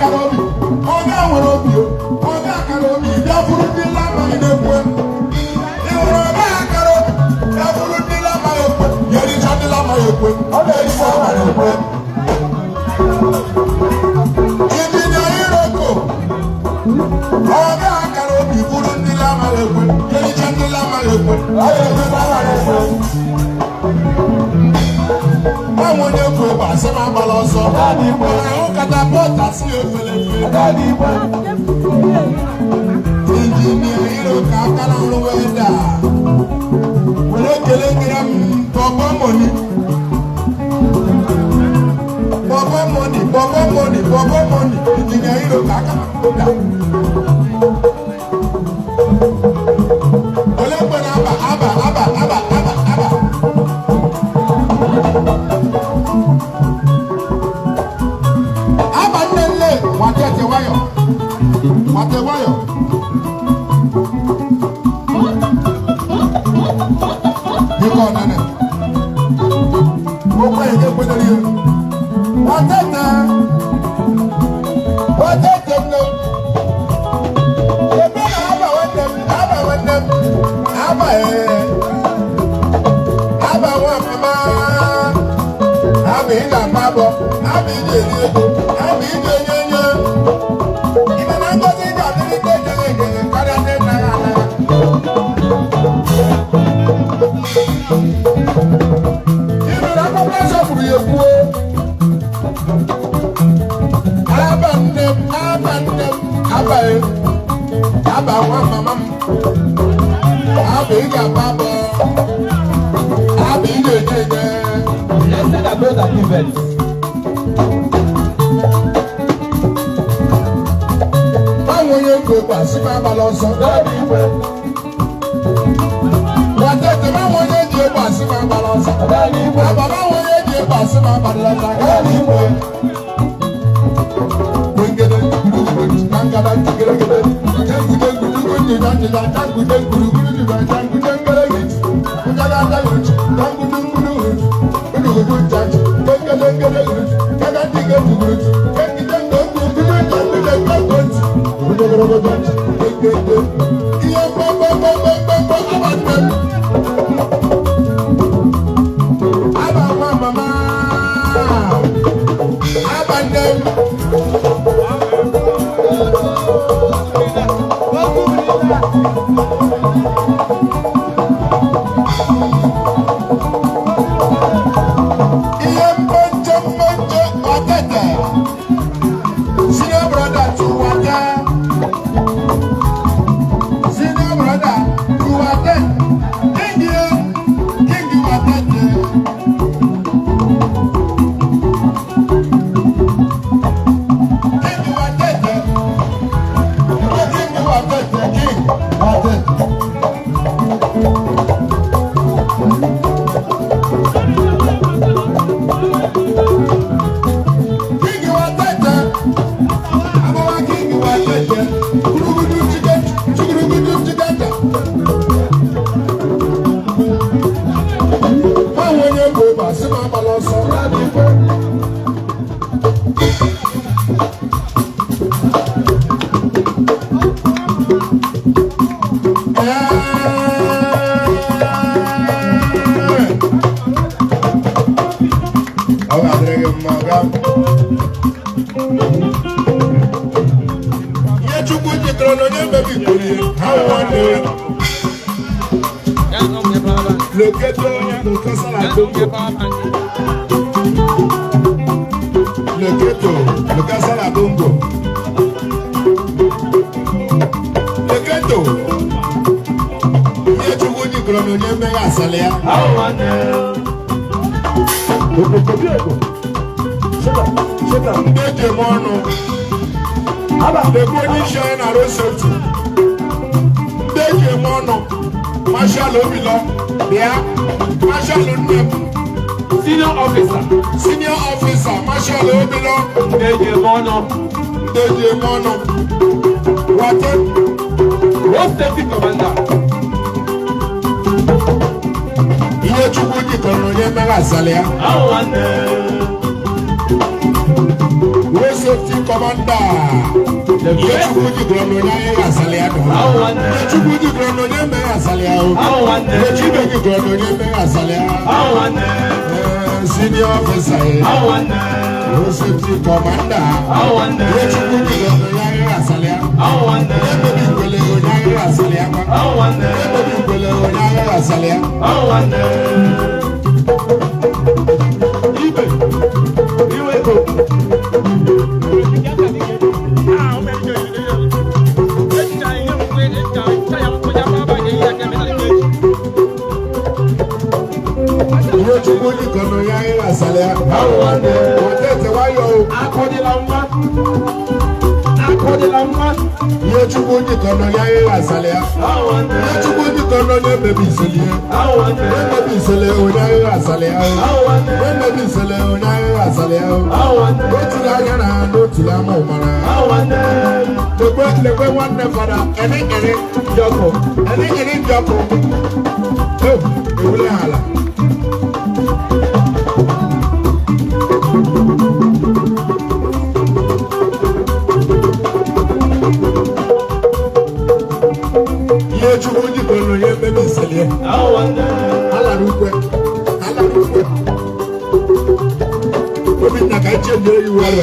I ekwe. Ọ na-erife amara ekwe. Injinia Iroko. Ọ ga-akara obi bụrụ ndị amara ekwe. Ericha ndị amara ekwe. Ọ ga-erife amara ekwe. Nwa onye kwe bụ asị m agbala ọsọ. Mana ahụ katapọta si efele efe. Injinia Iroko akara ọrụ wee daa. Were ekele ngara m bọbọ moni. Bọbọ moni, bọbọ moni, bọbọ moni. Injinia Iroko akara ọrụ. Ole mgbe na aba. Aba nnenne, watete wayo. Wate wayo. Biko nene. Okwe ege kwedere yo. Watete. Watete no. Ebe na aba wete. Aba Aba wa mama. Aba ila mabo. Aba ije ego. Aba ije nyenye. Ibe na ngozi ga diri keje kada ne na na. Ibe na ko pleasure furu yeku. Aba wa mama. Aba ila mabo. Aba ije nyenye. Let's say that those are events. Onye kwe kwa si ma bala ọsọ dadi ikwe. Watete ma onye ji ekwe asi ma bala ọsọ dadi ikwe. Ababa onye ji ekwe asi ma bala ọsọ dadi ikwe. Wengede gudugudu kankada tigeregede. Jengude gudugudu janjida jangude gudugudu jangude ngeregede. Njaga jangude jangude gudugudu gudugudu janji. Wengede gudugudu kaga tigeregede. Wengede gudugudu jangude gudugudu. Senior officer, Marshal Obilo, Deje Mono, Wate, Road Safety Commander. Iye Chukwu Jikono Nye Mega Salia. Road Safety Commander. Yechukwudi Grononya Asalia. Yechukwudi Grononya Asalia. Yechukwudi Grononya Asalia. Senior officer. Road Safety Commander. Yechukwudi Grononya Asalia. Asalia. Yechukwudi Grononya Asalia. Yechukwudi Grononya Asalia. Yechukwudi Grononya baby Solia. Baby Solia Onya Asalia. Baby Solia Onya Asalia. Go to the Ghana, go to the Momana. The boy one father, any Joko, any Joko. Oh, you will holla. Yechukwudi Grononya baby Solia. Ala rukwe. Obi na ka change you well.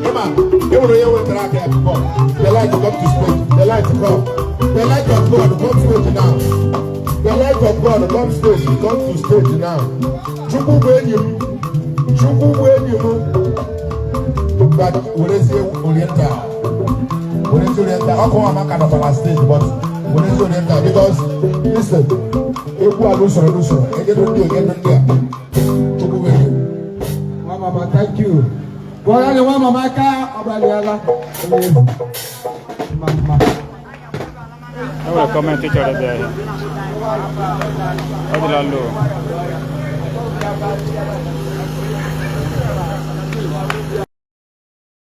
Come on. You know you went back here before. The light come to stage. The light come. The light of God comes stage now. The light of God comes stage. Come to stage now. Chukwu when you. But what is the Oriental? What is Oriental? How come I'm kind of on stage, but what is Oriental? Because listen, Egwu Uche. Mama, thank you. Well, the one Mama ka Abaliala. Mama. I will comment each other there. I will allow.